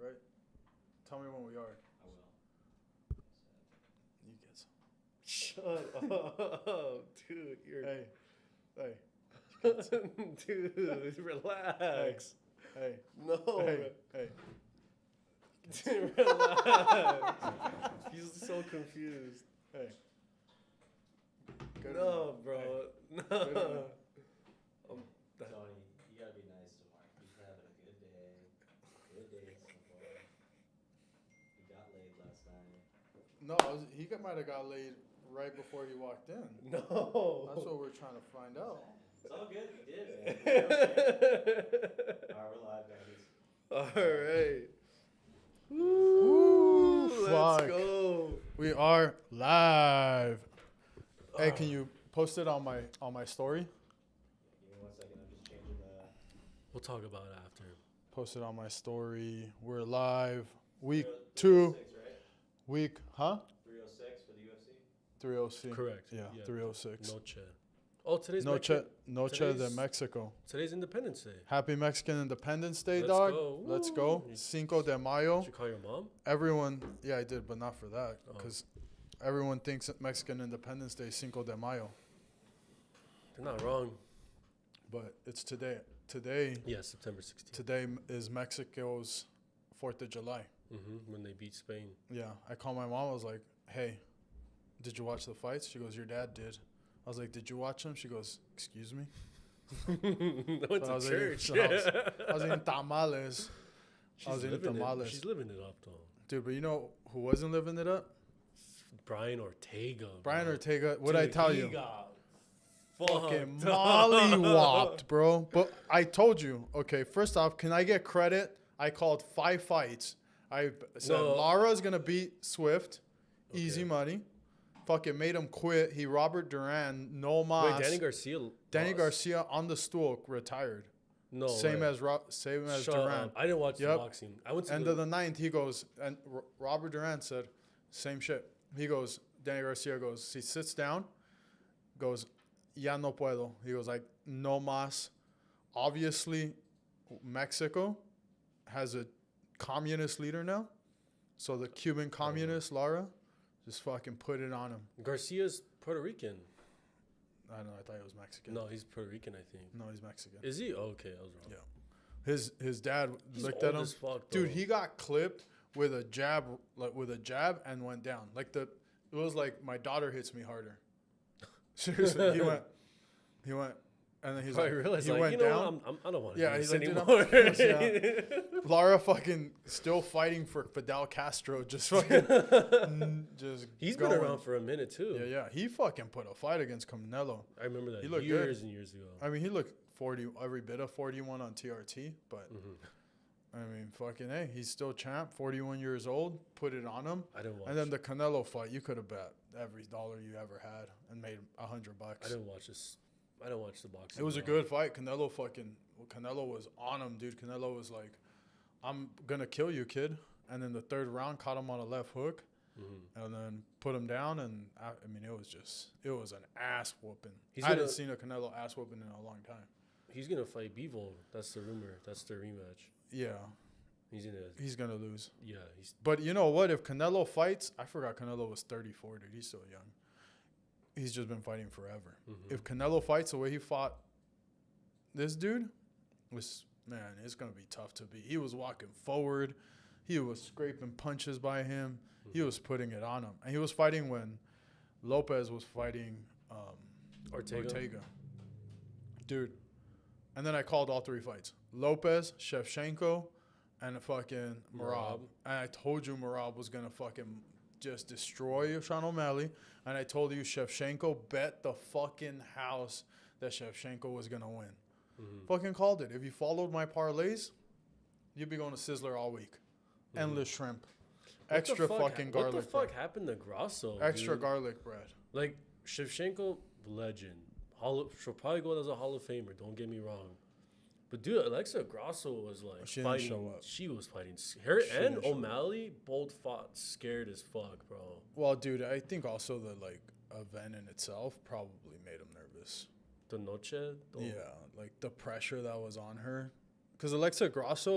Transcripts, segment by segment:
right? Tell me when we are. I will. You get some. Shut up, dude. You're Hey. dude, relax. Hey. No. Hey. Dude, relax. He's so confused. Hey. Good No, enough. bro. Hey. No. Good enough. Tony, you gotta be nice to Mark. He's having a good day. Good day so far. He got laid last night. No, he might have got laid right before he walked in. No. That's what we're trying to find out. It's all good. He did, man. Alright, we're live, guys. Alright. Woo, Let's fuck. go. We are live. Hey, can you post it on my story? Give me 1 second. I'm just changing the. We'll talk about it after. Post it on my story. We're live. Week 2. 306, right? Week, huh? 306 for the UFC. 306. Correct. Yeah, 306. Noche. Oh, today's Noche de today's- Mexico. Today's Independence Day. Happy Mexican Independence Day, Let's dog. go. Let's Woo. go. Cinco de Mayo. Did you call your mom? Everyone, yeah, I did, but not for that, Oh. because everyone thinks that Mexican Independence Day is Cinco de Mayo, They're not wrong. but it's today. Today Yeah, September 16th. Today is Mexico's 4th of July. When they beat Spain. Yeah, I called my mom. I was like, "Hey, did you watch the fights?" She goes, "Your dad did." I was like, "Did you watch them?" She goes, "Excuse me." I went I to was church. eating- I was eating tamales, I was eating tamales. She's living it up, though. dude. But you know who wasn't living it up? Brian Ortega. Brian bro. Ortega. What I Dude, tell he you? got Fucking fucked up. molly-whopped, bro. But I told you. Okay, first off, can I get credit? I called 5 fights. I said No. Lara's gonna beat Swift, easy Okay. money. Fucking made him quit. He Robert Duran, no mas. Wait, Danny Garcia. Danny lost? Garcia on the stool retired. No. same way. as Shut Duran. up. I didn't watch the Yep. boxing. I went to End of the 9th, he goes, and Robert Duran said, same shit. He goes, Danny Garcia goes, he sits down, goes, ya no puedo. He goes like, no mas. Obviously, Mexico has a communist leader now. So the Cuban communist, Lara, just fucking put it on him. Garcia's Puerto Rican. I don't know, I thought he was Mexican. No, he's Puerto Rican, I think. No, he's Mexican. Is he? Oh, okay, I was wrong. Yeah. His dad He's looked at old him. as fuck, Dude, though. he got clipped with a jab, and went down. It was like my daughter hits me harder. Seriously, he went, and then he's I like, realized, he like, went you know down. what? I don't want to Yeah, do he's this like, dude, anymore. yeah. Lara fucking still fighting for Fidel Castro, just fucking, just. He's going. been around for a minute, too. Yeah. He fucking put a fight against Canelo. I remember that He looked years good. and years ago. I mean, he looked 40, every bit of 41 on TRT, but. I mean, fucking, hey, he's still champ, 41 years old, put it on him. I didn't watch And then the Canelo fight, you could have bet every dollar you ever had and made $100. I didn't watch this. I didn't watch the boxing. It was a at all. good fight. Canelo was on him, dude. Canelo was like, I'm going to kill you, kid. And then the 3rd round, caught him on a left hook and then put him down. And, I mean, it was an ass whooping. I hadn't seen a Canelo ass whooping in a long time. He's going to fight Bivol. That's the rumor. That's the rematch. Yeah. He's going to lose. Yeah. But you know what? If Canelo fights, I forgot Canelo was 34, dude. He's still young. He's just been fighting forever. If Canelo fights the way he fought this dude, it's going to be tough to beat. He was walking forward. He was scraping punches by him. He was putting it on him. And he was fighting when Lopez was fighting Ortega. Dude. And then I called all 3 fights. Lopez, Shevchenko, and fucking Merab. And I told you Merab was going to fucking just destroy Sean O'Malley. And I told you Shevchenko bet the fucking house that Shevchenko was going to win. Fucking called it. If you followed my parlays, you'd be going to Sizzler all week. Endless shrimp. Extra fucking garlic What the fuck bread. happened to Grasso? Extra dude? garlic bread. Like, Shevchenko, legend. She'll probably go as a Hall of Famer. Don't get me wrong. But, dude, Alexa Grasso was, like, She didn't fighting. show up. She was fighting. Her She and didn't show up. O'Malley both fought scared as fuck, bro. Well, dude, I think also the, event in itself probably made him nervous. The Noche? Yeah, like the pressure that was on her. Because Alexa Grasso,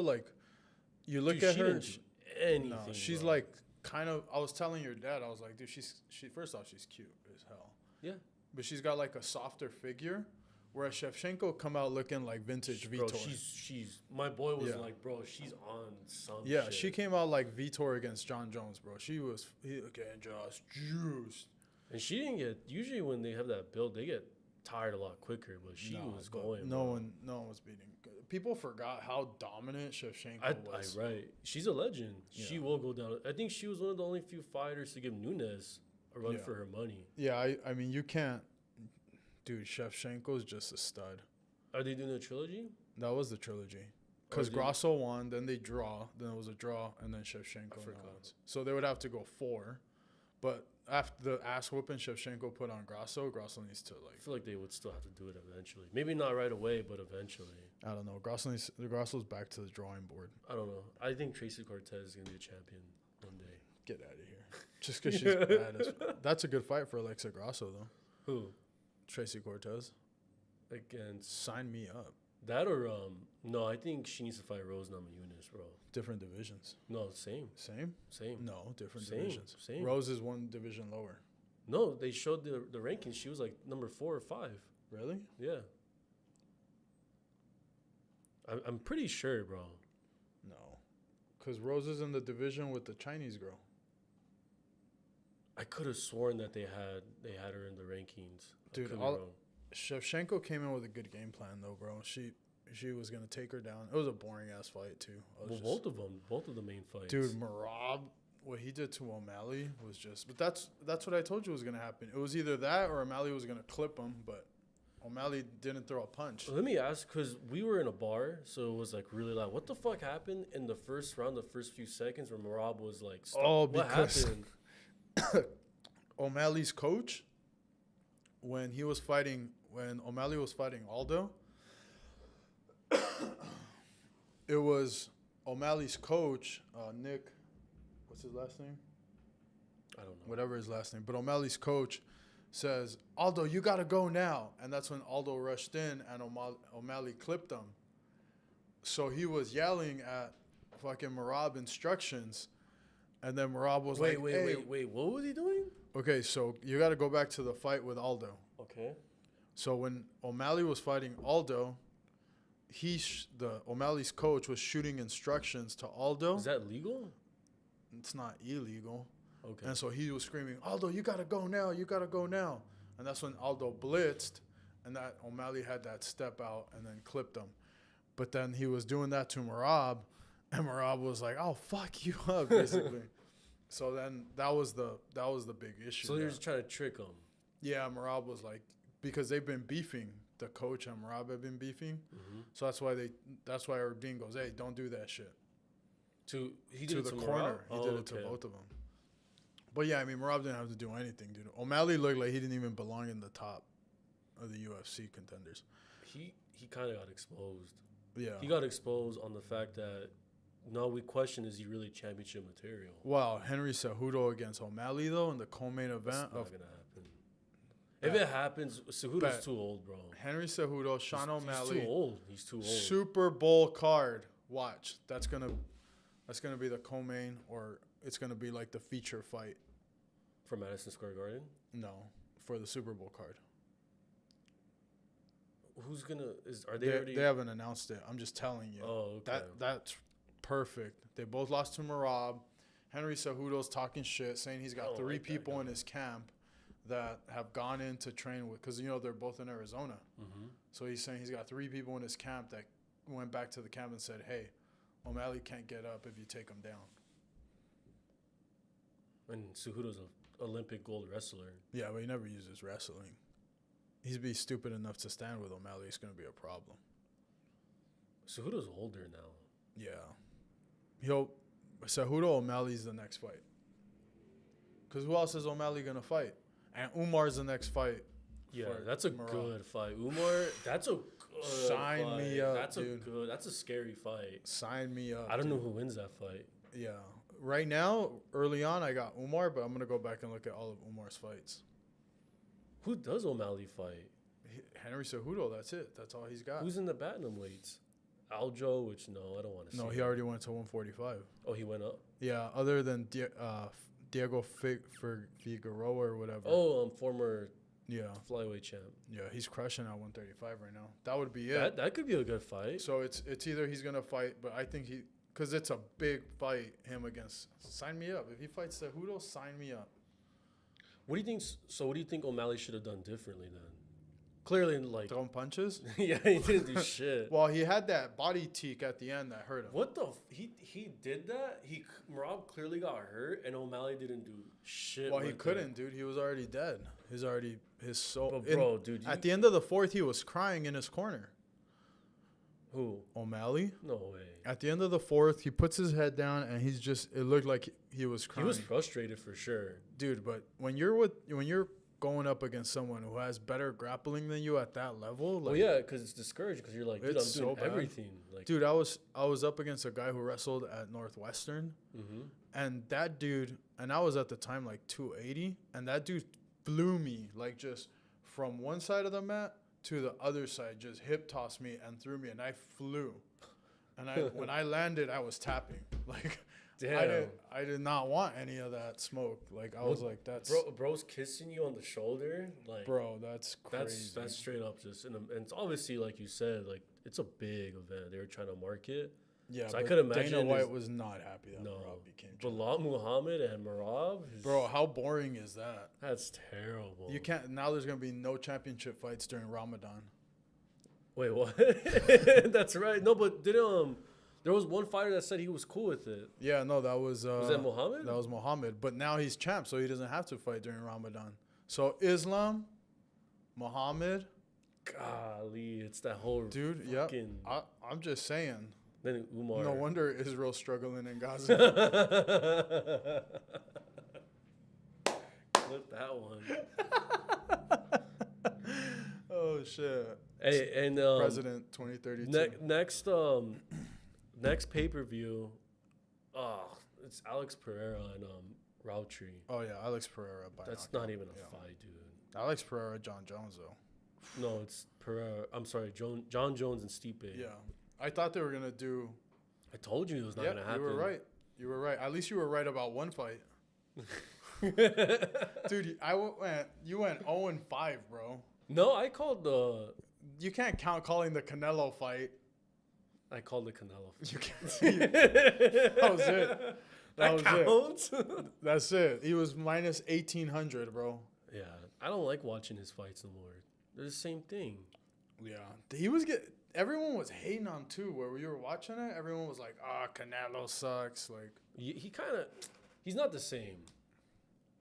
You look Dude, at she her. didn't do anything. No, she's bro. like kind of. I was telling your dad, I was like, dude, she first off, she's cute as hell. Yeah. But she's got like a softer figure, whereas Shevchenko come out looking like vintage Bro, Vitor. she's. My boy was Yeah. like, bro, she's on some. Yeah, shit. she came out like Vitor against John Jones, bro. He getting just juiced. And she didn't get. Usually when they have that build, they get tired a lot quicker. But she No, was but going. No bro. one was beating. People forgot how dominant Shevchenko was. Right. She's a legend. Yeah. She will go down. I think she was one of the only few fighters to give Nunes a run Yeah. for her money. Yeah, I mean you can't. Dude, Shevchenko's just a stud. Are they doing a trilogy? That was the trilogy. Because did- Grasso won, then they draw, then it was a draw, and then Shevchenko I forgot. wins. So they would have to go 4. But after the ass whooping Shevchenko put on Grasso needs to I feel like they would still have to do it eventually. Maybe not right away, but eventually. I don't know. Grasso's back to the drawing board. I don't know. I think Tracy Cortez is gonna be a champion one day. Get out of here. Just because she's bad as that's a good fight for Alexa Grasso though. Who? Tracy Cortez. Against Sign me up. that or no, I think she needs to fight Rose Namajunas, bro. Different divisions. No, same. Same? Same. No, different Same, divisions. same. Rose is one division lower. No, they showed the rankings. She was like number 4 or 5. Really? Yeah. I'm pretty sure, bro. No. Because Rose is in the division with the Chinese girl. I could have sworn that they had her in the rankings. I Dude, could be all- wrong. Shevchenko came in with a good game plan though, bro. She was gonna take her down. It was a boring ass fight too. Well, both of the main fights. Dude, Marab, what he did to O'Malley was just. But that's what I told you was gonna happen. It was either that or O'Malley was gonna clip him, but O'Malley didn't throw a punch. Let me ask, because we were in a bar, so it was like really loud. What the fuck happened in the first round, the first few seconds where Marab was like, stop? Oh, what because- happened? O'Malley's coach, when O'Malley was fighting Aldo, it was O'Malley's coach, Nick, what's his last name? I don't know. Whatever his last name. But O'Malley's coach says, Aldo, you got to go now. And that's when Aldo rushed in and O'Malley clipped him. So he was yelling at fucking Marab instructions. And then Marab was Wait. What was he doing? Okay, so you got to go back to the fight with Aldo. Okay. So when O'Malley was fighting Aldo, O'Malley's coach was shooting instructions to Aldo. Is that legal? It's not illegal. Okay. And so he was screaming, Aldo, you got to go now. You got to go now. And that's when Aldo blitzed, and that O'Malley had that step out and then clipped him. But then he was doing that to Marab, and Marab was like, "I'll fuck you up," basically. So then that was the big issue. So there. you're just trying to trick him. Yeah, Marab was like, because they've been beefing. The coach and Marab have been beefing. Mm-hmm. So that's why Erdine goes, "Hey, don't do that shit." He To did the it to corner. Marab? He did it to both of them. But yeah, I mean, Marab didn't have to do anything, dude. O'Malley looked like he didn't even belong in the top of the UFC contenders. He kind of got exposed. Yeah. He got exposed on the fact that now we question, is he really championship material? Wow, Henry Cejudo against O'Malley though in the co-main It's event not of gonna happen. If it happens, Cejudo's Bet. too old, bro. Henry Cejudo, Sean O'Malley, He's too old. He's too old. Super Bowl card. Watch, that's gonna be the co-main, or it's gonna be like the feature fight. For Madison Square Garden. No, for the Super Bowl card. Who's gonna? Are they already? They haven't announced it. I'm just telling you. Oh, okay. That's perfect. They both lost to Marab. Henry Cejudo's talking shit, saying he's I got don't 3 like that people guy. in his camp that have gone in to train with, because they're both in Arizona. Mm-hmm. So he's saying he's got 3 people in his camp that went back to the camp and said, "Hey, O'Malley can't get up if you take him down." And Cejudo's an Olympic gold wrestler. Yeah, but he never uses wrestling. He'd be stupid enough to stand with O'Malley. It's going to be a problem. Cejudo's older now. Yeah. Cejudo O'Malley's the next fight. Because who else is O'Malley going to fight? And Umar's the next fight. Yeah, for that's a Marab. good fight. Umar, that's a good Sign fight. me up, That's dude. That's a scary fight. Sign me up. I don't know dude. who wins that fight. Yeah. Right now, early on, I got Umar, but I'm going to go back and look at all of Umar's fights. Who does O'Malley fight? Henry Cejudo, that's it. That's all he's got. Who's in the Bantam weights? Aljo, which no, I don't want to see. No, he already went to 145. Oh, he went up. Yeah, other than Diego Figueroa or whatever. Oh, former Yeah, flyweight champ. yeah, he's crushing at 135 right now. That would be it. That could be a good fight. So it's either he's gonna fight, but I think because it's a big fight, him against. Sign me up. If he fights Cejudo, sign me up. What do you think? So what do you think O'Malley should have done differently then? Clearly, like, Throwing punches. yeah, he didn't do shit. Well, he had that body teak at the end that hurt him. What the? He did that. Merab clearly got hurt, and O'Malley didn't do shit. Well, he with couldn't, dude. He was already dead. He's already his soul. But bro, dude, At the end of the fourth, he was crying in his corner. who? O'Malley. No way. At the end of the fourth, he puts his head down and he's just. It looked like he was He crying. was frustrated for sure. Dude, but when you're going up against someone who has better grappling than you at that level, like, Well, yeah, because it's discouraging. Because you're like, dude, I'm It's doing so bad. everything. Like, dude, I was up against a guy who wrestled at Northwestern, mm-hmm. and that dude, and I was at the time like 280, and that dude flew me like just from one side of the mat to the other side, just hip tossed me and threw me, and I flew, and when I landed, I was tapping like. Damn. I did not want any of that smoke. Like I was like, that's bro's kissing you on the shoulder. Like, bro, that's crazy. that's straight up just, and it's obviously like you said, like it's a big event. They were trying to market. Yeah, So I but could imagine Dana White his- was not happy that No, Merab became champ. Bilal Muhammad and Merab. Bro, how boring is that? That's terrible. You can't. Now there's gonna be no championship fights during Ramadan. Wait, what? That's right. No, but there was one fighter that said he was cool with it. Yeah, no, that was. Was that Muhammad? That was Muhammad, but now he's champ, so he doesn't have to fight during Ramadan. So Islam, Muhammad, Golly, it's that whole dude. Yeah, fucking. I'm just saying. Then Umar. No wonder Israel's struggling in Gaza. Clip that one. Oh shit. Hey, and President 2032. next pay per view, it's Alex Pereira and Roundtree. Oh yeah, Alex Pereira. By That's knockout. not even a Yeah. fight, dude. Alex Pereira, John Jones though. No, it's Pereira. I'm sorry, John Jones and Stipe. Yeah, I thought they were gonna do. I told you it was not Yeah, gonna happen. you were right. You were right. At least you were right about one fight. Dude, you went 0-5, bro. No, I called the You can't count calling the Canelo fight. Canelo. Fight. You can't see it. That was it. That was counts. That's it. He was minus 1,800, bro. Yeah, I don't like watching his fights no more. They're the same thing. Yeah. Everyone was hating on too. Where you were watching it, everyone was like, Canelo sucks. Like, He's not the same.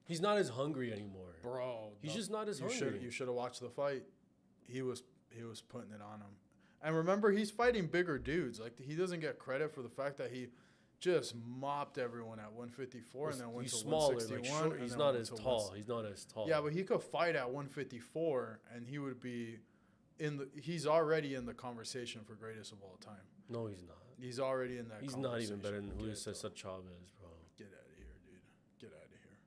He's not as hungry anymore. bro. He's just not as hungry. You should have watched the fight. He was putting it on him. And remember, he's fighting bigger dudes. Like, he doesn't get credit for the fact that he just mopped everyone at 154 and then went he's to smaller, 161. short, and he's then not went as to tall. He's not as tall. Yeah, but he could fight at 154 and he would be he's already in the conversation for greatest of all time. No, he's not. He's already in that He's not even better than conversation. Julio Get Cesar Chavez, bro. Get out of here, dude. Get out of here.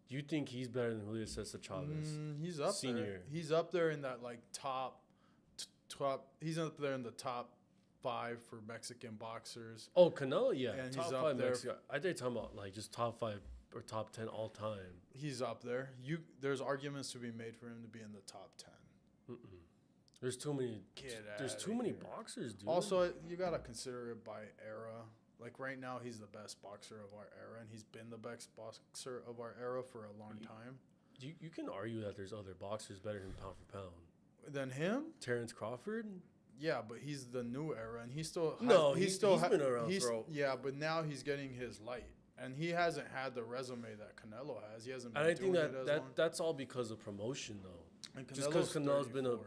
Do you think he's better than Julio Cesar Chavez? He's up Senior. there. He's up there in that like top. He's up there in the top 5 for Mexican boxers. Oh, Canelo, yeah. And Top he's up 5 there. Mexican. I think talking about like just top 5 or top 10 all time. He's up there. There's arguments to be made for him to be in the top 10. There's too many. There's too many boxers, dude. Also, you gotta consider it by era. Like right now, he's the best boxer of our era, and he's been the best boxer of our era for a long time. you can argue that there's other boxers better than pound for pound. Than him? Terrence Crawford. Yeah, but he's the new era, and he still he's been around for yeah, but now he's getting his light, and he hasn't had the resume that Canelo has. He hasn't. Been And I think doing it as long. that's all because of promotion, though. And Just because Canelo's been a 34.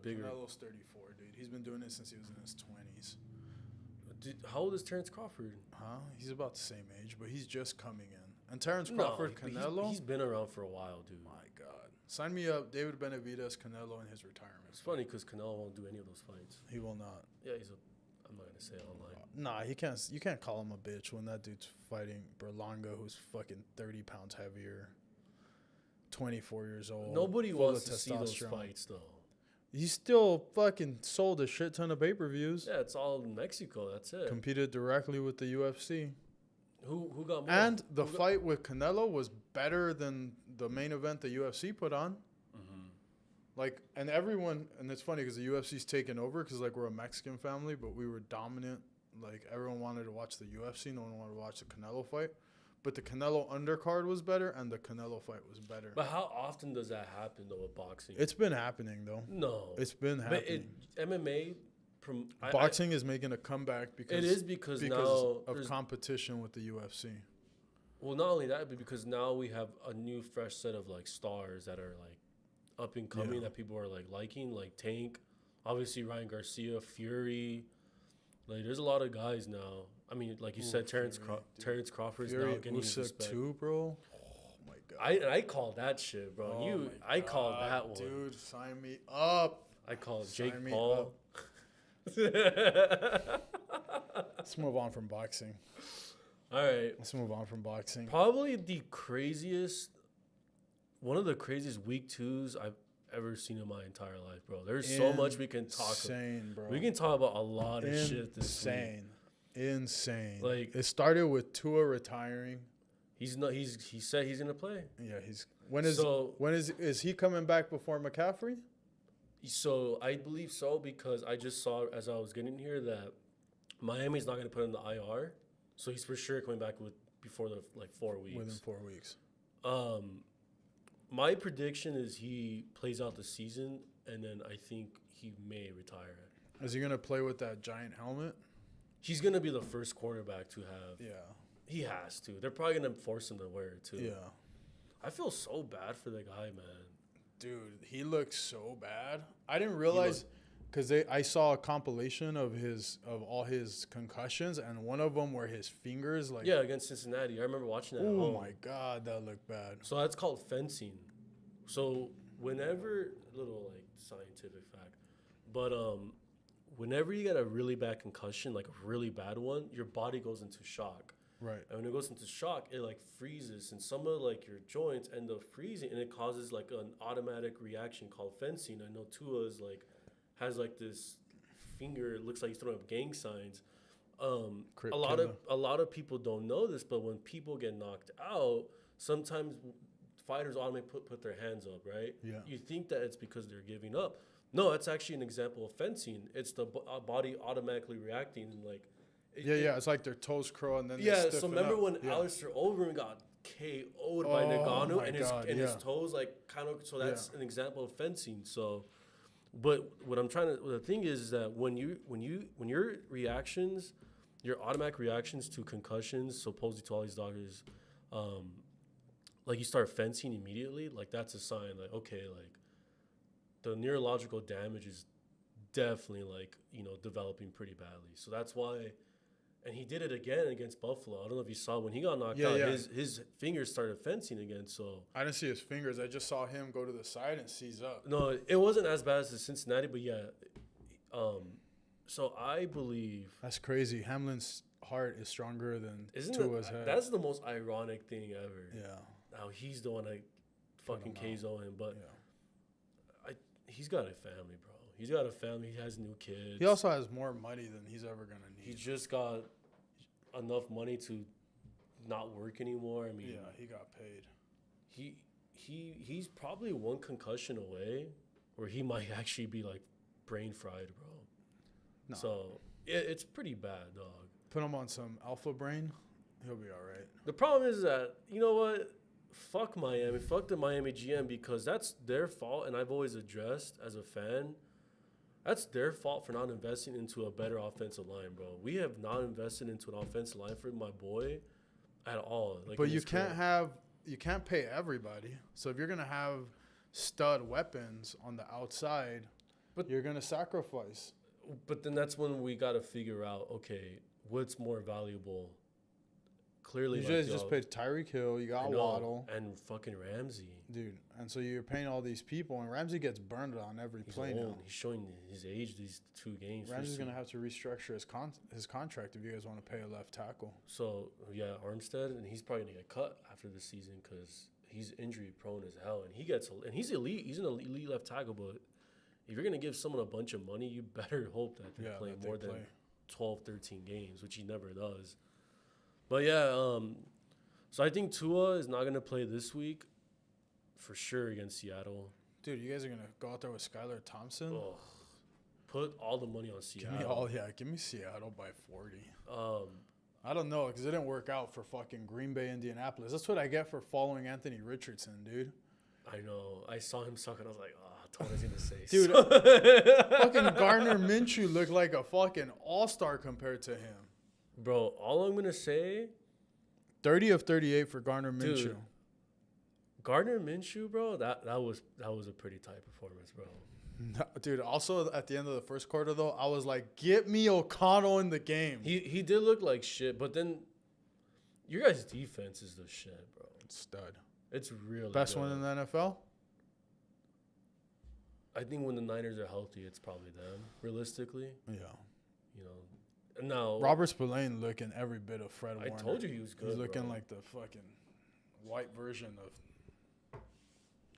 bigger. Canelo's 34, dude. He's been doing it since he was in his 20s. How old is Terrence Crawford? Huh? He's about the same age, but he's just coming in. And Terrence No, Crawford, but Canelo. he's been around for a while, dude. My God, sign me up, David Benavidez, Canelo in his retirement. It's funny because Canelo won't do any of those fights. He will not. Yeah, I'm not gonna say it online. Nah, he can't. You can't call him a bitch when that dude's fighting Berlanga, who's fucking 30 pounds heavier, 24 years old. Nobody full wants of to see those testosterone. fights, though. He still fucking sold a shit ton of pay-per-views. Yeah, it's all in Mexico. That's it. Competed directly with the UFC. Who got more? And the fight with Canelo was better than the main event the UFC put on. Like, and everyone, and it's funny because the UFC's taken over because, like, we're a Mexican family, but we were dominant. Like, everyone wanted to watch the UFC. No one wanted to watch the Canelo fight. But the Canelo undercard was better, and the Canelo fight was better. But how often does that happen, though, with boxing? It's been happening, though. No. It's been happening. But MMA... Boxing is making a comeback because... It is because now... of competition with the UFC. Well, not only that, but because now we have a new, fresh set of, like, stars that are, like, up and coming that people are, like, liking. Like, Tank. Obviously, Ryan Garcia, Fury... Like, there's a lot of guys now. I mean, like you said, Terrence Crawford's Fury, now getting his Usyk respect. too, bro. Oh my god. I called that shit, bro. I called that one. Dude, sign me up. I called Sign Jake me Paul. Let's move on from boxing. All right. Let's move on from boxing. Probably one of the craziest week 2s I've ever seen in my entire life, bro. There's so much we can talk about. Insane, bro. We can talk about a lot of shit this week. Insane. Like, it started with Tua retiring. He said he's gonna play. Yeah, is he coming back before McCaffrey? So I believe so because I just saw as I was getting here that Miami's not gonna put him in the IR, so he's for sure coming back before the 4 weeks. Within 4 weeks. My prediction is he plays out the season, and then I think he may retire. Is he gonna play with that giant helmet? He's gonna be the first quarterback to have. Yeah. He has to. They're probably gonna force him to wear it too. Yeah. I feel so bad for the guy, man. Dude, he looks so bad. I didn't realize because I saw a compilation of all his concussions, and one of them were his fingers. Like, yeah, against Cincinnati. I remember watching that. Oh my god, that looked bad. So that's called fencing. So whenever little like scientific fact, but whenever you get a really bad concussion, like a really bad one, your body goes into shock. Right. And when it goes into shock, it like freezes, and some of like your joints end up freezing, and it causes like an automatic reaction called fencing. I know Tua is like has like this finger. It looks like he's throwing up gang signs. A lot of people don't know this, but when people get knocked out, sometimes fighters automatically put their hands up, right? Yeah. You think that it's because they're giving up. No, it's actually an example of fencing. It's the body automatically reacting and like. It's like their toes curl and then they so remember up. When Alistair Overeem got KO'd by Ngannou and his toes like kind of, so that's an example of fencing. So, but the thing is that when your reactions, your automatic reactions to concussions, supposedly to all these doctors, like you start fencing immediately, like that's a sign like, okay, like the neurological damage is definitely like, developing pretty badly. So that's why. And he did it again against Buffalo. I don't know if you saw when he got knocked out, his fingers started fencing again. So I didn't see his fingers. I just saw him go to the side and seize up. No, it wasn't as bad as the Cincinnati, but yeah. So I believe that's crazy. Hamlin's heart is stronger than Tua's head. That's the most ironic thing ever. Yeah. Now he's the one that fucking KO him, but he's got a family, bro. He's got a family. He has new kids. He also has more money than he's ever gonna need. He just got enough money to not work anymore. I mean, yeah, he got paid. He's probably one concussion away, where he might actually be like brain fried, bro. No. So it's pretty bad, dog. Put him on some Alpha Brain, he'll be all right. The problem is that you know what? Fuck Miami. Fuck the Miami GM because that's their fault, and I've always addressed as a fan. That's their fault for not investing into a better offensive line, bro. We have not invested into an offensive line for my boy at all. Like, but you can't pay everybody. So if you're gonna have stud weapons on the outside, but you're gonna sacrifice. But then that's when we got to figure out, okay, what's more valuable. Clearly, you just paid Tyreek Hill. You got Waddle and fucking Ramsey, dude. And so you're paying all these people, and Ramsey gets burned on every play now. He's showing his age these 2 games. Ramsey's gonna have to restructure his contract if you guys want to pay a left tackle. So yeah, Armstead, and he's probably gonna get cut after the season because he's injury prone as hell, and he's elite. He's an elite left tackle, but if you're gonna give someone a bunch of money, you better hope that they play more than 12, 13 games, which he never does. But yeah, so I think Tua is not gonna play this week for sure against Seattle. Dude, you guys are gonna go out there with Skylar Thompson? Oh, put all the money on Seattle. Give me Seattle by 40. I don't know, because it didn't work out for fucking Green Bay, Indianapolis. That's what I get for following Anthony Richardson, dude. I know. I saw him suck, and I was like, Tony's going to say. Dude, fucking Gardner Minshew looked like a fucking all-star compared to him. Bro, all I'm going to say. 30 of 38 for Gardner Minshew. Dude, Gardner Minshew, bro, that was a pretty tight performance, bro. No, dude, also at the end of the first quarter, though, I was like, get me O'Connell in the game. He did look like shit, but then your guys' defense is the shit, bro. Stud. It's really best good. one in the NFL? I think when the Niners are healthy, it's probably them, realistically. Yeah. You know, now Robert Spillane looking every bit of Fred Warner. I told you he was good. He's looking bro. like the fucking white version of.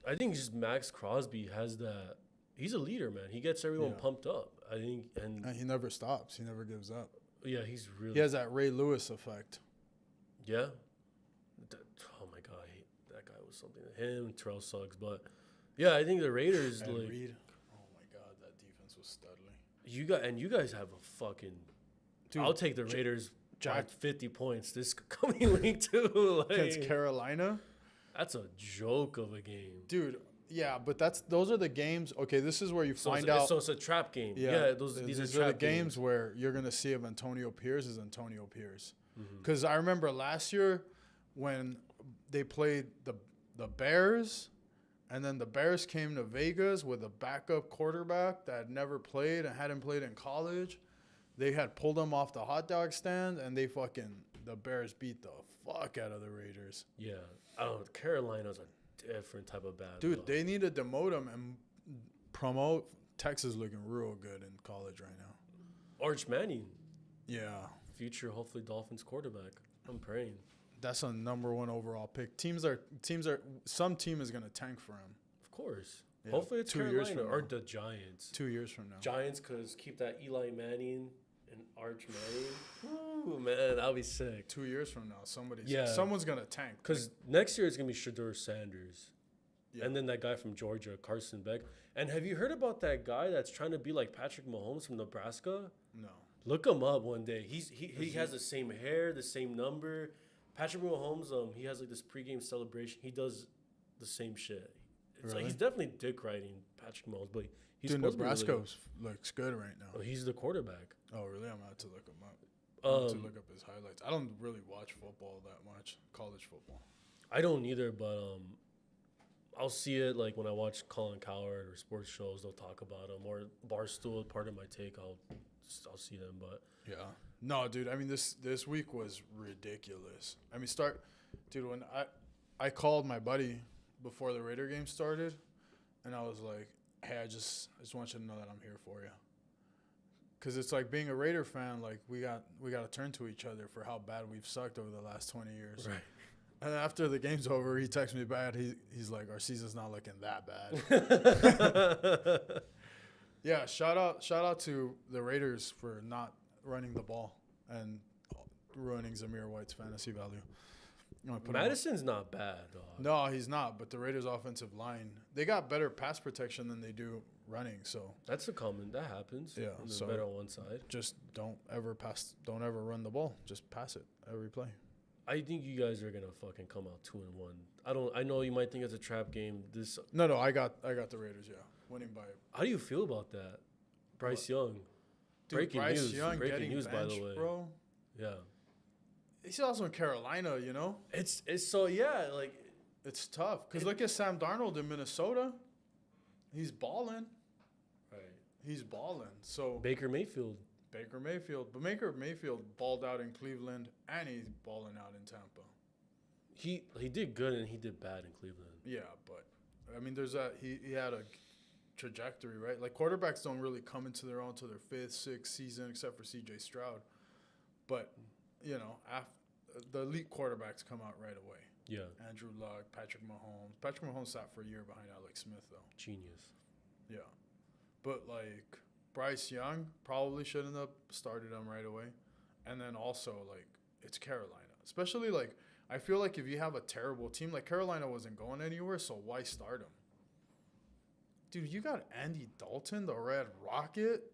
I think just Max Crosby has that. He's a leader, man. He gets everyone pumped up. I think, and he never stops. He never gives up. Yeah, he's really. He has that Ray Lewis effect. Yeah. Oh my god, that guy was something. Him, Terrell Suggs, but yeah, I think the Raiders and like. Reed. Oh my god, that defense was studly. You guys have a fucking. Dude, I'll take the Raiders by 50 points this coming week too. Like, against Carolina. That's a joke of a game, dude. Yeah, but those are the games. Okay, this is where you find out. So it's a trap game. Yeah, these are the games where you're gonna see if Antonio Pierce is Antonio Pierce. Because I remember last year when they played the Bears, and then the Bears came to Vegas with a backup quarterback that had never played and hadn't played in college. They had pulled him off the hot dog stand, and the Bears beat the fuck out of the Raiders. Yeah, Carolina's a different type of bad. Dude, they need to demote him and promote Texas looking real good in college right now. Arch Manning. Yeah. Future, hopefully, Dolphins quarterback. I'm praying. That's a #1 overall pick. Some team is going to tank for him. Of course. Yeah. Hopefully it's 2 Carolina years from or now. the Giants. 2 years from now. Giants, because keep that Eli Manning and Arch Manning. Ooh, man, that'll be sick. 2 years from now, someone's going to tank. Because next year it's going to be Shedeur Sanders. Yeah. And then that guy from Georgia, Carson Beck. And have you heard about that guy that's trying to be like Patrick Mahomes from Nebraska? No. Look him up one day. He has the same hair, the same number. Patrick Mahomes, he has like this pregame celebration. He does the same shit. It's Really? like he's definitely dick riding Patrick Mahomes, but he's Dude, supposed Nebraska to be really looks good right now. good. Oh, he's the quarterback. Oh, really? I'm going to have to look him up. I'm going to look up his highlights. I don't really watch football that much, college football. I don't either, but I'll see it like when I watch Colin Cowherd or sports shows. They'll talk about him, or Barstool. Part of my take, I'll see them. But yeah, no, dude. I mean, this week was ridiculous. I mean, dude. When I called my buddy before the Raider game started, and I was like, "Hey, I just want you to know that I'm here for you." Because it's like being a Raider fan, like we got to turn to each other for how bad we've sucked over the last 20 years. right. And after the game's over, he texts me back. He's like, "Our season's not looking that bad." Yeah, shout out to the Raiders for not running the ball and ruining Zamir White's fantasy value. Madison's not bad, dog. No, he's not. But the Raiders' offensive line, they got better pass protection than they do running. So That's that happens. Yeah, so better on one side. just don't ever run the ball. Just pass it every play. I think you guys are gonna fucking come out 2-1. I know you might think it's a trap game. No, I got the Raiders. Yeah, winning by. How do you feel about that, Bryce Young? Dude, Breaking Bryce news. Young Breaking getting news, benched, by the way. bro. Yeah. He's also in Carolina, you know. It's so yeah, like It's tough because look at Sam Darnold in Minnesota. He's balling. right. He's balling. So Baker Mayfield. Baker Mayfield, but Baker Mayfield balled out in Cleveland and he's balling out in Tampa. He did good and he did bad in Cleveland. Yeah, but I mean, he had a trajectory, right? Like quarterbacks don't really come into their own till their 5th, 6th season, except for C.J. Stroud. But you know, the elite quarterbacks come out right away. Yeah. Andrew Luck, Patrick Mahomes. Patrick Mahomes sat for a year behind Alex Smith, though. Genius. Yeah. But, like, Bryce Young probably shouldn't have started him right away. And then also, like, it's Carolina. Especially, like, I feel like if you have a terrible team, like Carolina wasn't going anywhere, so why start him? Dude, you got Andy Dalton, the Red Rocket.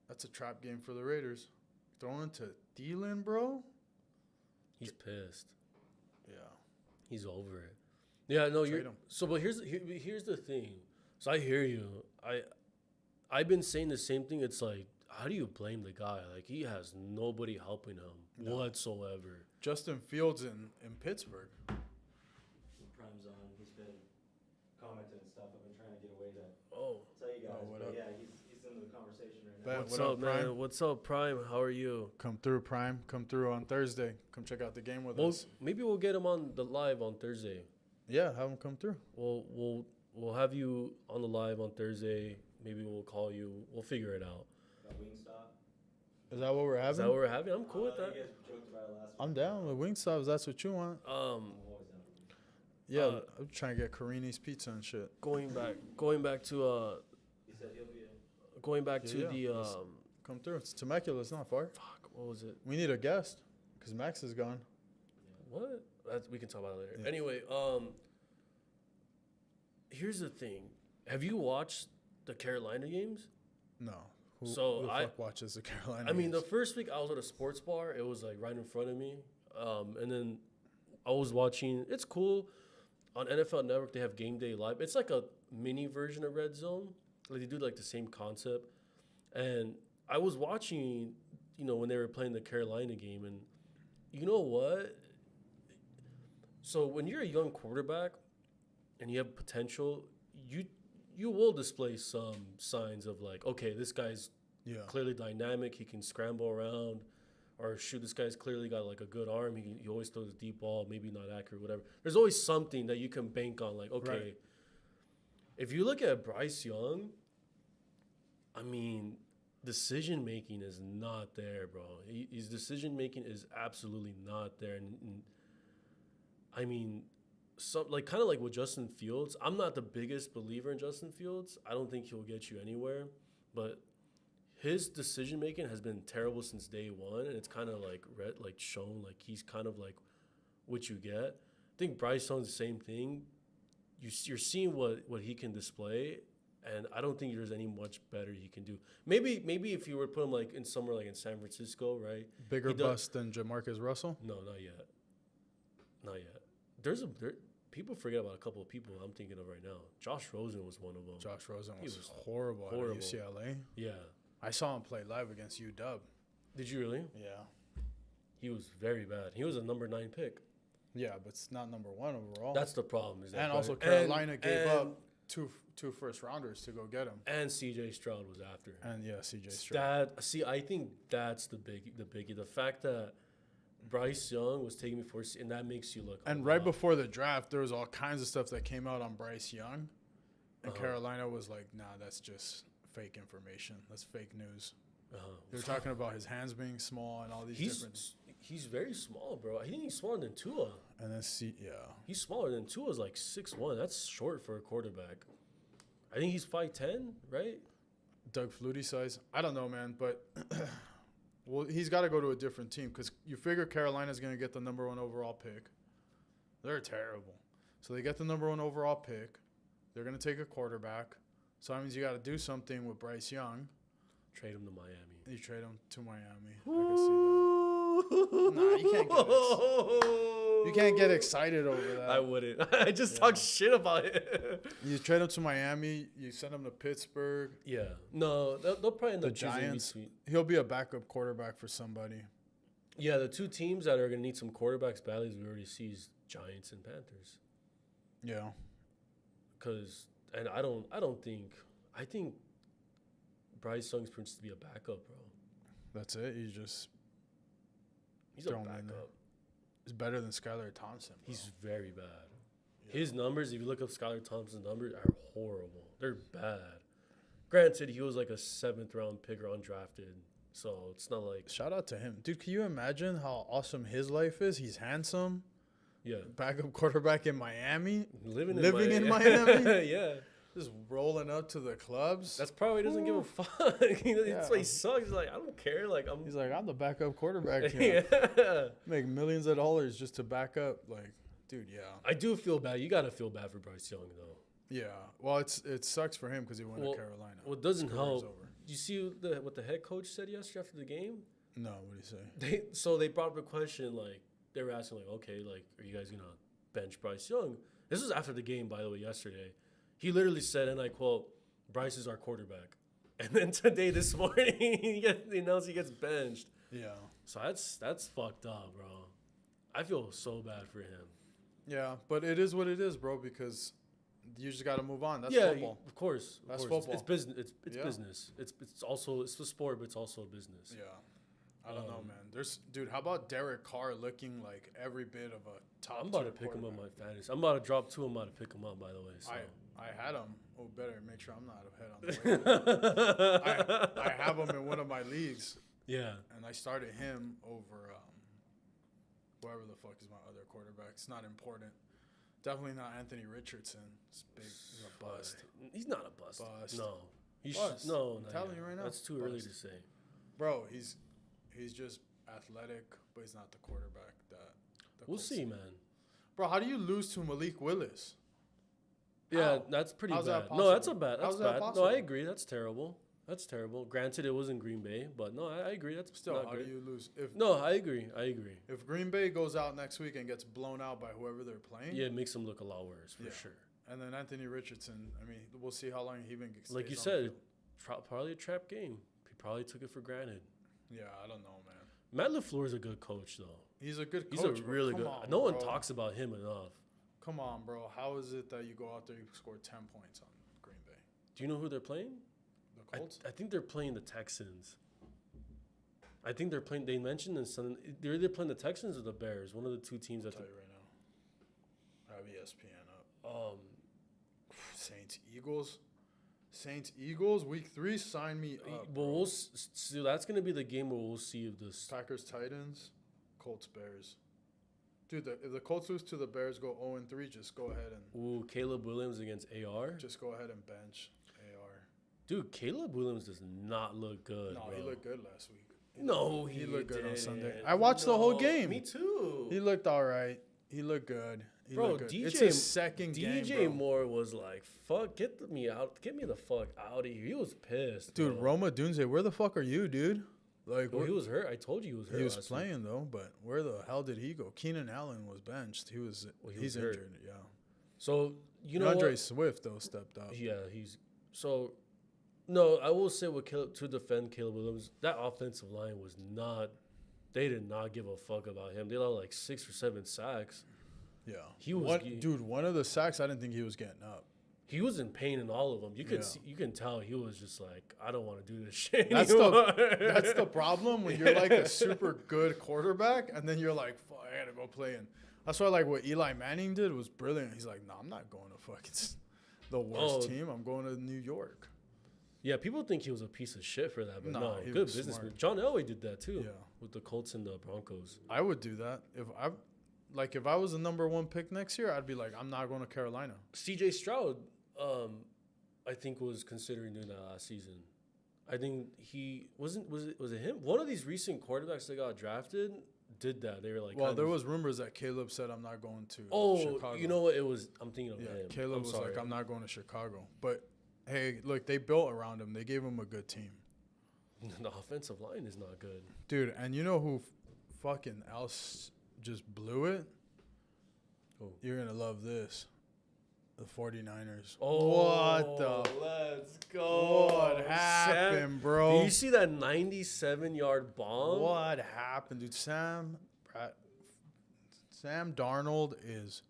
That's a trap game for the Raiders. Throwing to Thielen, bro. He's pissed. Yeah. He's over it. Yeah, no, Trade you're. him. So, but here's the thing. So I hear you. I've been saying the same thing. It's like, how do you blame the guy? Like, he has nobody helping him whatsoever. Justin Fields in Pittsburgh. Prime's on. He's been commenting and stuff. I've been trying to get away to Oh. tell you guys. what but up? yeah, he's in the conversation right now. What's What up, up, man? Prime? What's up, Prime? How are you? Come through, Prime. Come through on Thursday. Come check out the game with Well, us. maybe we'll get him on the live on Thursday. Yeah, have him come through. We'll have you on the live on Thursday. Maybe we'll call you. We'll figure it out. That Wingstop. Is that what we're having? Is that what we're having? I'm cool with You that. guys joked about it last week. I'm down with Wingstop if that's what you want. I'm always down for Wingstop. Yeah, I'm trying to get Carini's pizza and shit. Going back to He said he'll be in. going back to Yeah, the yeah. Come through. It's Temecula. It's not far. fuck. What was it? We need a guest because Max is gone. What? We can talk about it later. Yeah. Anyway, here's the thing. Have you watched the Carolina games? No. Who, So who the I- fuck watches the Carolina? I mean, the games? first week I was at a sports bar. It was like right in front of me. And then I was watching. It's cool. On NFL Network, they have Game Day Live. It's like a mini version of Red Zone. Like they do like the same concept. And I was watching, when they were playing the Carolina game, and you know what? So when you're a young quarterback and you have potential, you will display some signs of like, okay, this guy's yeah. clearly dynamic. He can scramble around, or shoot, this guy's clearly got like a good arm. He always throws a deep ball, maybe not accurate, whatever. There's always something that you can bank on. Like, okay, Right. if you look at Bryce Young, I mean, decision making is not there, bro. His decision making is absolutely not there, and I mean, kind of like with Justin Fields. I'm not the biggest believer in Justin Fields. I don't think he'll get you anywhere, but his decision making has been terrible since day one, and it's kind of like shown like he's kind of like what you get. I think Bryce Young's the same thing. You're seeing what he can display, and I don't think there's any much better he can do. Maybe if you were to put him like in somewhere like in San Francisco, right? Bigger bust than Jamarcus Russell? No, not yet. Not yet. People forget about a couple of people I'm thinking of right now. Josh Rosen was one of them. Josh Rosen He was was horrible at horrible. UCLA. Yeah. I saw him play live against UW. Did you really? Yeah. He was very bad. He was a number 9 pick. Yeah, but it's not number one overall. That's the problem. Is that and also Brian- Carolina gave up two first rounders to go get him. And C.J. Stroud was after him. And yeah, CJ Stroud. I think that's the biggie. The fact that Bryce Young was taking me first, and that makes you look. And right before the draft, there was all kinds of stuff that came out on Bryce Young. And Carolina was like, nah, that's just fake information. That's fake news. They were talking about his hands being small and all these different. He's very small, bro. I think he's smaller than Tua. And then He's smaller than Tua's like 6'1". That's short for a quarterback. I think he's 5'10", right? Doug Flutie size. I don't know, man, but well, he's got to go to a different team because you figure Carolina's going to get the number 1 overall pick. They're terrible. So they get the number 1 overall pick. They're going to take a quarterback. So that means you got to do something with Bryce Young. Trade him to Miami. You trade him to Miami. I can see that. Nah, you can't get excited over that. I wouldn't. I just talk shit about it. You trade him to Miami. You send him to Pittsburgh. Yeah. No, they'll probably end The up choosing Giants. between. He'll be a backup quarterback for somebody. Yeah, the two teams that are going to need some quarterbacks badly, as we already see, is Giants and Panthers. Yeah. I think Bryce Young's supposed to be a backup, bro. That's it. He's He's a throw him in there. backup. He's better than Skylar Thompson. Bro. He's very bad. Yeah. His numbers, if you look up Skylar Thompson's numbers, are horrible. They're bad. Granted, he was like a 7th round pick or undrafted, so it's not like. Shout out to him. Dude, can you imagine how awesome his life is? He's handsome. Yeah. Backup quarterback in Miami. Living in Miami? Yeah. just rolling up to the clubs. That's probably doesn't give a fuck. That's why he sucks. He's like, I don't care. Like He's like, I'm the backup quarterback. Make millions of dollars just to back up. Like, dude, yeah. I do feel bad. You gotta feel bad for Bryce Young though. Yeah. Well, it sucks for him because he went to Carolina. What doesn't help. Did you see what the head coach said yesterday after the game? No, what did he say? They brought up a question like they were asking like, okay, like, are you guys gonna bench Bryce Young? This was after the game, by the way, yesterday. He literally said, and I quote, Bryce is our quarterback. And then today, this morning, he announced he gets benched. Yeah. So that's fucked up, bro. I feel so bad for him. Yeah, but it is what it is, bro, because you just got to move on. That's football. Of course. That's football. It's business. It's business. It's also a sport, but it's also a business. Yeah. I don't know, man. Dude, how about Derek Carr looking like every bit of a top? I'm about to pick him up my fantasy. I'm about to drop 2. I'm about to pick him up, by the way. So. I had him. Oh, better make sure I'm not ahead on the way. I have him in one of my leagues. Yeah. And I started him over whoever the fuck is my other quarterback. It's not important. Definitely not Anthony Richardson. He's a bust. He's not a bust. No. I'm telling you right now. That's too early to say. Bro, he's just athletic, but he's not the quarterback we'll see, man. Bro, how do you lose to Malik Willis? Yeah, that's pretty bad. That's bad. That's bad. No, I agree. That's terrible. Granted, it was in Green Bay, but no, I agree. That's still not how great. do you lose? I agree. If Green Bay goes out next week and gets blown out by whoever they're playing, yeah, it makes them look a lot worse for sure. And then Anthony Richardson, I mean, we'll see how long he even gets. Like you said, probably a trap game. He probably took it for granted. Yeah, I don't know, man. Matt LaFleur is a good coach, though. He's a good coach. He's a really good. No one talks about him enough. Come on, bro. How is it that you go out there, you score 10 points on Green Bay? Do you know who they're playing? The Colts? I think they're playing the Texans. I think they're playing. They mentioned in some. They're either playing the Texans or the Bears. One of the two teams. I'll tell you right now. I have ESPN up. Saints Eagles week 3. Sign me up. But we'll see. That's gonna be the game where we'll see if this Packers Titans, Colts Bears. Dude, if the Colts lose to the Bears, go 0-3. Just go ahead and. Ooh, Caleb Williams against AR. Just go ahead and bench AR. Dude, Caleb Williams does not look good. No, bro. He looked good last week. He looked good on Sunday. didn't. I watched the whole game. Me too. He looked all right. He looked good. It's his second game, DJ Moore was like, "Fuck, get me out. Get me the fuck out of here." He was pissed, dude. Bro. Roma Dunze, where the fuck are you, dude? Like, he was hurt. I told you he was hurt. He was playing though, but where the hell did he go? Keenan Allen was benched. He's injured. Yeah. So you know, DeAndre Swift though stepped up. Yeah, No, I will say to defend Caleb Williams, that offensive line was not. They did not give a fuck about him. They allowed like 6 or 7 sacks. Yeah, he was one of the sacks. I didn't think he was getting up. He was in pain in all of them. You can tell he was just like, I don't want to do this shit that's anymore. That's the problem when you're like a super good quarterback and then you're like, fuck, I gotta go play. And that's why like what Eli Manning did was brilliant. He's like, no, I'm not going to fucking the worst team. I'm going to New York. Yeah, people think he was a piece of shit for that, but no, good businessman. Smart. John Elway did that too. Yeah, with the Colts and the Broncos. I would do that if I was the number 1 pick next year. I'd be like, I'm not going to Carolina. C.J. Stroud, I think was considering doing that last season. I think he wasn't. Was it him? One of these recent quarterbacks that got drafted did that. They were like, well, there was rumors that Caleb said, I'm not going to. Chicago. You know what? It was. I'm thinking of him. Caleb was like, I'm not going to Chicago, but. Hey, look, they built around him. They gave him a good team. The offensive line is not good. Dude, and you know who fucking else just blew it? Oh. You're going to love this. The 49ers. Oh, what the? Let's go. What happened, bro? Do you see that 97-yard bomb? What happened, dude? Sam Darnold is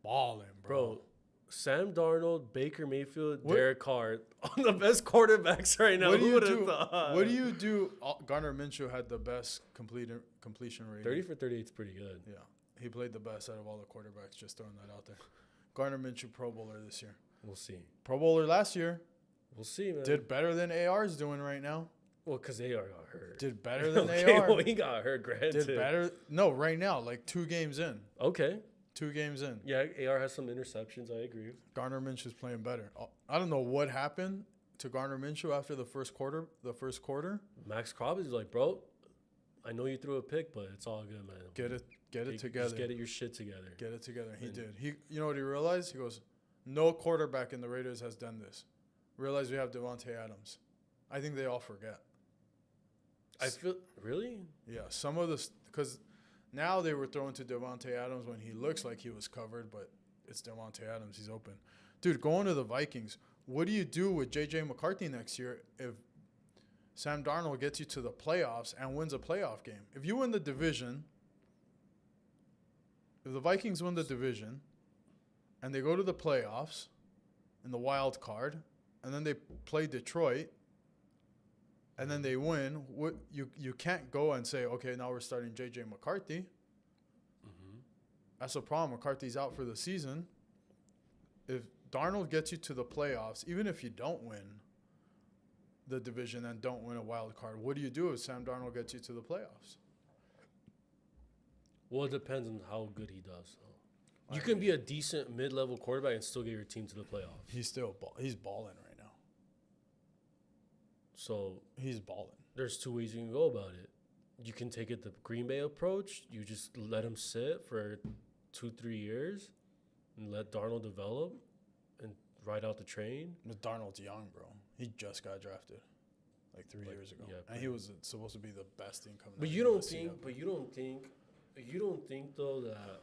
balling, bro. Sam Darnold, Baker Mayfield, Derek Carr, on the best quarterbacks right now. What do you do? What do you do? Gardner Minshew had the best completion rate. 30 for 38 is pretty good. Yeah, he played the best out of all the quarterbacks. Just throwing that out there. Gardner Minshew, Pro Bowler this year. We'll see. Pro Bowler last year. We'll see, man. Did better than AR's doing right now. Well, because AR got hurt. Did better than okay, AR. Well, he got hurt, granted. Did better. No, right now, like 2 games in. Okay. 2 games in. Yeah, AR has some interceptions. I agree. Gardner Minshew's playing better. I don't know what happened to Gardner Minshew after the first quarter. Max Crosby is like, bro, I know you threw a pick, but it's all good, man. Get it together. Just get your shit together. Get it together. He did. You know what he realized? He goes, no quarterback in the Raiders has done this. Realize we have Devontae Adams. I think they all forget. I feel really. Yeah, some of the because now they were throwing to Devontae Adams when he looks like he was covered, but it's Devontae Adams. He's open. Dude, going to the Vikings, what do you do with J.J. McCarthy next year if Sam Darnold gets you to the playoffs and wins a playoff game? If you win the division, if the Vikings win the division and they go to the playoffs in the wild card and then they play Detroit and then they win, you can't go and say, okay, now we're starting J.J. McCarthy. Mm-hmm. That's a problem. McCarthy's out for the season. If Darnold gets you to the playoffs, even if you don't win the division and don't win a wild card, what do you do if Sam Darnold gets you to the playoffs? Well, it depends on how good he does. You can be a decent mid-level quarterback and still get your team to the playoffs. He's balling right now. So he's balling. There's 2 ways you can go about it. You can take it the Green Bay approach. You just let him sit for 2-3 years and let Darnold develop and ride out the train. But Darnold's young, bro. He just got drafted like 3 years ago, and he was supposed to be the best thing coming. But you don't think. But you don't think though that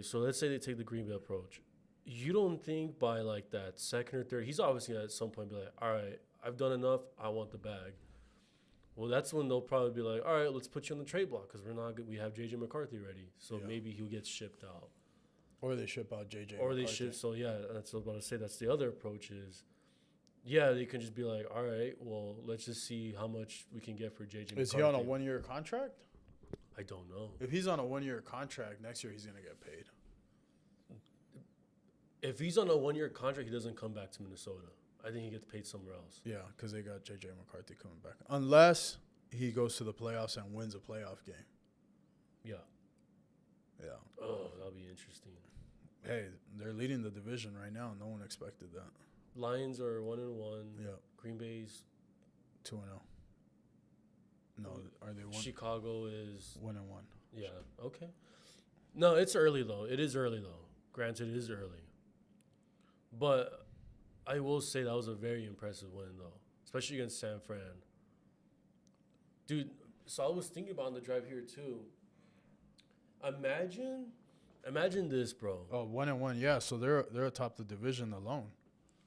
so let's say they take the Green Bay approach. You don't think by like that second or third, he's obviously gonna at some point be like, all right, I've done enough. I want the bag. Well, that's when they'll probably be like, all right, let's put you on the trade block because we're not good. We have J.J. McCarthy ready, so maybe he'll get shipped out. Or they ship out J.J. Or McCarthy. they ship. So yeah, that's what I was about to say. That's the other approach is, yeah, they can just be like, all right, well, let's just see how much we can get for J.J. McCarthy. Is he on a 1-year contract? I don't know. If he's on a 1-year contract, next year he's gonna get paid. If he's on a 1-year contract, he doesn't come back to Minnesota. I think he gets paid somewhere else. Yeah, because they got J.J. McCarthy coming back. Unless he goes to the playoffs and wins a playoff game. Yeah. Yeah. Oh, that'll be interesting. Hey, they're leading the division right now. No one expected that. Lions are 1-1. Yeah. Green Bay's 2-0. No, are they 1? Chicago is 1-1. Yeah. Okay. No, it's early though. It is early though. Granted, it is early. But I will say that was a very impressive win though, especially against San Fran. Dude, so I was thinking about on the drive here too. Imagine this, bro. Oh, 1-1. Yeah, so they're atop the division alone.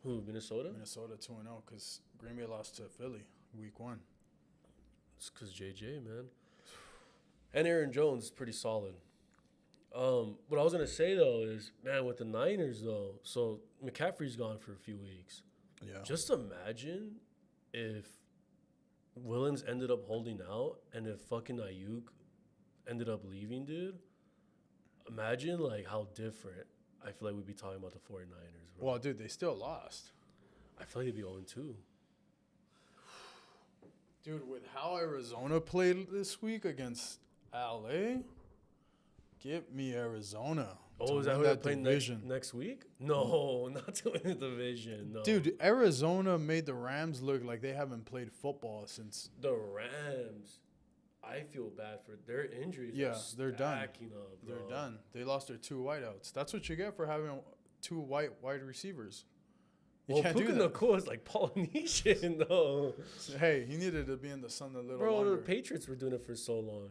Who, Minnesota? Minnesota 2-0 because Green Bay lost to Philly week 1. It's because JJ, man. And Aaron Jones is pretty solid. What I was going to say, though, is, man, with the Niners, though, so McCaffrey's gone for a few weeks. Yeah. Just imagine if Willens ended up holding out and if fucking Ayuk ended up leaving, dude. Imagine, like, how different I feel like we'd be talking about the 49ers, bro. Well, dude, they still lost. I feel like they'd be 0-2. Dude, with how Arizona played this week against LA, give me Arizona. Oh, is that who they're playing next week? No, not to win the division. No. Dude, Arizona made the Rams look like they haven't played football since. The Rams. I feel bad for their injuries. Yeah, they're done. Up, they're done. They lost their 2 wideouts. That's what you get for having 2 wide receivers. You can't do that. Puka Nacua is like Polynesian, though. Hey, he needed to be in the sun a little longer. Bro, the Patriots were doing it for so long.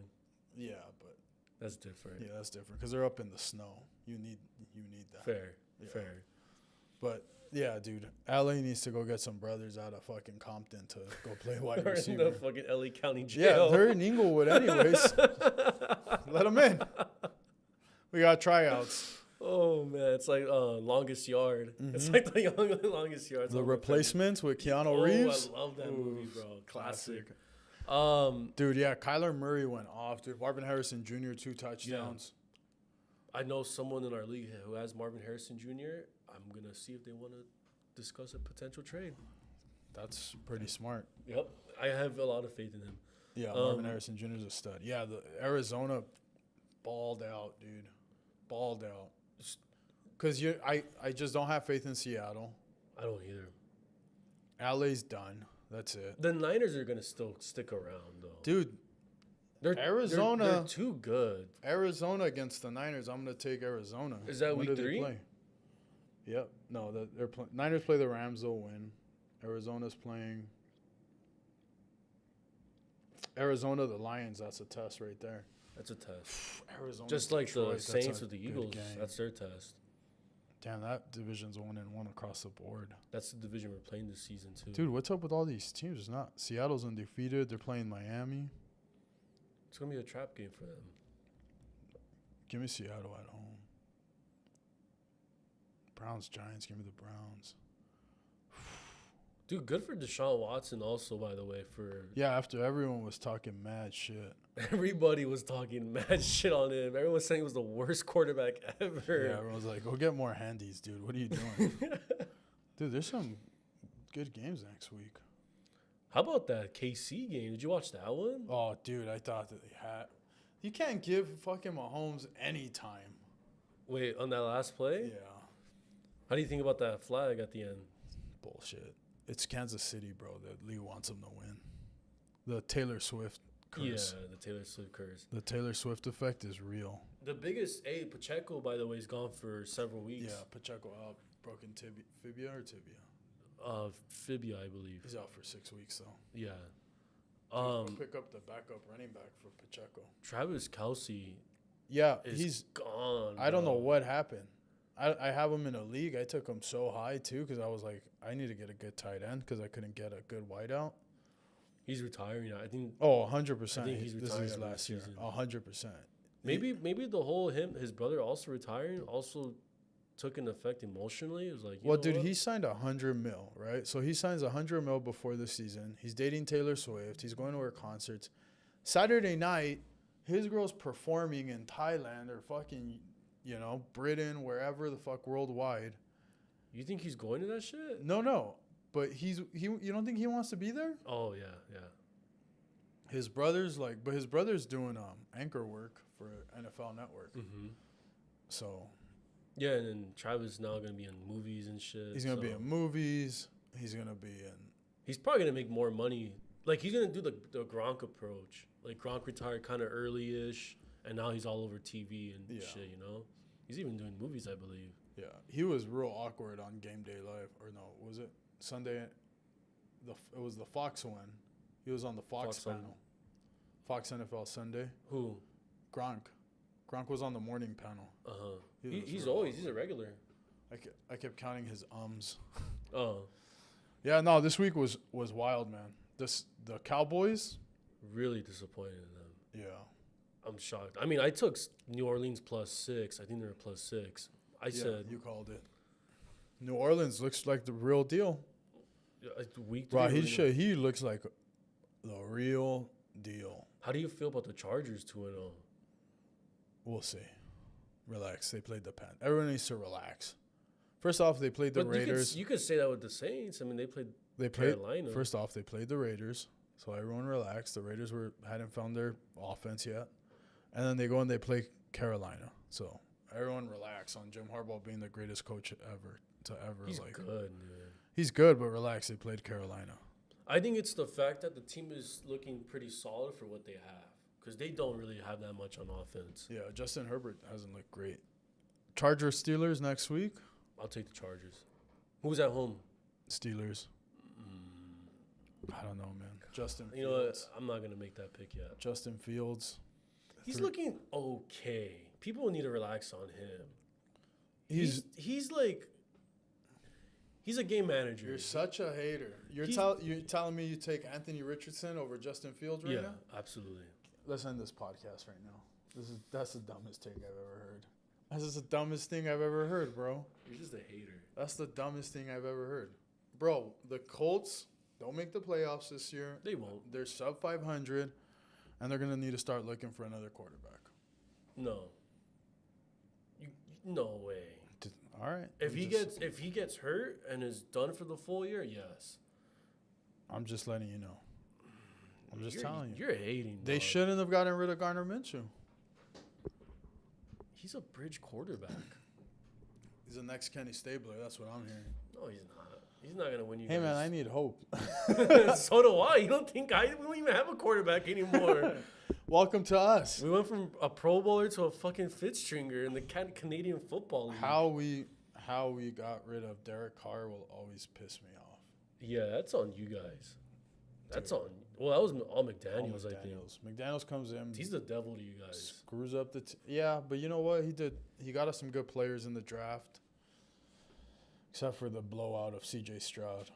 Yeah, but that's different. Yeah, that's different because they're up in the snow. You need that. Fair. But yeah, dude, LA needs to go get some brothers out of fucking Compton to go play wide receiver. In the fucking LA County jail. Yeah, they're in Inglewood anyways. Let them in. We got tryouts. Oh man, it's like Longest Yard. Mm-hmm. It's like the Longest Yard. The Replacements with Keanu Reeves. I love that movie, bro. Classic. Dude, yeah, Kyler Murray went off, dude. Marvin Harrison Jr. 2 touchdowns. Yeah. I know someone in our league who has Marvin Harrison Jr. I'm gonna see if they want to discuss a potential trade. That's pretty smart. Yep, I have a lot of faith in him. Yeah, Marvin Harrison Jr. is a stud. Yeah, the Arizona balled out, dude. Balled out. Because I just don't have faith in Seattle. I don't either. LA's done. That's it. The Niners are going to still stick around, though. Dude, Arizona. They're too good. Arizona against the Niners. I'm going to take Arizona. Is that week 3? Play? Yep. No, Niners play the Rams. They'll win. Arizona's playing Arizona, the Lions. That's a test right there. That's a test. Arizona, just like Detroit, the Saints with the Eagles. That's their test. Damn, that division's a 1-1 across the board. That's the division we're playing this season too. Dude, what's up with all these teams? It's not Seattle's undefeated. They're playing Miami. It's gonna be a trap game for them. Give me Seattle at home. Browns, Giants. Give me the Browns. Dude, good for Deshaun Watson also, by the way. After everyone was talking mad shit. Everybody was talking mad shit on him. Everyone was saying he was the worst quarterback ever. Yeah, everyone was like, go get more handies, dude. What are you doing? Dude, there's some good games next week. How about that KC game? Did you watch that one? Oh, dude, I thought that they had. You can't give fucking Mahomes any time. Wait, on that last play? Yeah. How do you think about that flag at the end? Bullshit. It's Kansas City, bro. The league wants them to win. The Taylor Swift curse. Yeah, the Taylor Swift curse. The Taylor Swift effect is real. The biggest, Pacheco, by the way, is gone for several weeks. Yeah, Pacheco out. Broken fibia or tibia? Fibia, I believe. He's out for 6 weeks, though. Yeah. Go pick up the backup running back for Pacheco. Travis Kelce. Yeah, he's gone. I don't know what happened. I have him in a league. I took him so high, too, because I was like, I need to get a good tight end because I couldn't get a good wideout. He's retiring now. I think. Oh, 100%. I think he's this retired is his last year. 100%. Maybe the whole his brother also retiring also took an effect emotionally. It was like, well, dude, he signed $100 million, right? So he signs $100 million before the season. He's dating Taylor Swift. He's going to her concerts. Saturday night, his girl's performing in Thailand or fucking, Britain, wherever the fuck, worldwide. You think he's going to that shit? No. But you don't think he wants to be there? Oh yeah. His brother's doing anchor work for NFL Network. Mm-hmm. So. Yeah, and then Travis is now gonna be in movies and shit. He's gonna be in movies. He's gonna be in. He's probably gonna make more money. Like he's gonna do the Gronk approach. Like Gronk retired kind of early-ish, and now he's all over TV and shit. He's even doing movies, I believe. Yeah, he was real awkward on Game Day Live, or no, was it Sunday? It was the Fox one. He was on the Fox panel. Fox NFL Sunday. Who? Gronk. Gronk was on the morning panel. He's a regular. I kept counting his ums. Oh. Yeah, no, this week was wild, man. The Cowboys. Really disappointed in them. Yeah. I'm shocked. I mean, I took New Orleans +6. I think they were +6. I said you called it. New Orleans looks like the real deal. Week 3. Bro, he looks like the real deal. How do you feel about the Chargers 2-0? We'll see. Relax. They played the Pan. Everyone needs to relax. First off, they played the Raiders. You could say that with the Saints. I mean, they played Carolina. First off, they played the Raiders. So everyone relaxed. The Raiders hadn't found their offense yet. And then they go and they play Carolina. So everyone relax on Jim Harbaugh being the greatest coach ever. He's good, man. He's good, but relax. They played Carolina. I think it's the fact that the team is looking pretty solid for what they have. Because they don't really have that much on offense. Yeah, Justin Herbert hasn't looked great. Chargers Steelers next week. I'll take the Chargers. Who's at home? Steelers. I don't know, man. Justin Fields. You know what? I'm not going to make that pick yet. Justin Fields. He's looking okay. People need to relax on him. He's a game manager. You're such a hater. You're telling me you take Anthony Richardson over Justin Fields right now? Yeah, absolutely. Let's end this podcast right now. That's the dumbest take I've ever heard. That's just the dumbest thing I've ever heard, bro. You're just a hater. That's the dumbest thing I've ever heard. Bro, the Colts don't make the playoffs this year. They won't. They're sub 500, and they're going to need to start looking for another quarterback. No. No way. All right. If he gets hurt and is done for the full year, yes. I'm just letting you know. I'm just telling you. You're hating. They shouldn't have gotten rid of Gardner Minshew. He's a bridge quarterback. He's the next Kenny Stabler. That's what I'm hearing. No, he's not. He's not gonna win you. Hey guys. man, I need hope. So do I. You don't think we don't even have a quarterback anymore. Welcome to us. We went from a Pro Bowler to a fucking fifth stringer in the Canadian Football League. How we got rid of Derek Carr will always piss me off. Yeah, that's on you guys. That's on. Well, that was all McDaniels, I think. McDaniels comes in. He's the devil to you guys. Screws up the. Yeah, but you know what he did? He got us some good players in the draft. Except for the blowout of C.J. Stroud.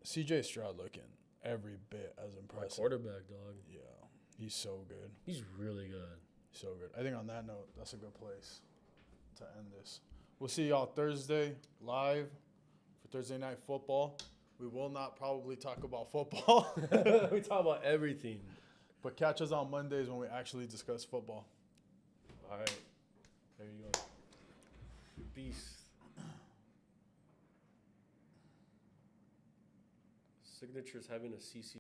C.J. Stroud looking every bit as impressive. My quarterback, dog. Yeah, he's so good. He's really good. So good. I think on that note, that's a good place to end this. We'll see y'all Thursday live for Thursday Night Football. We will not probably talk about football. We talk about everything. But catch us on Mondays when we actually discuss football. All right. There you go. Beast. Signature's having a CC.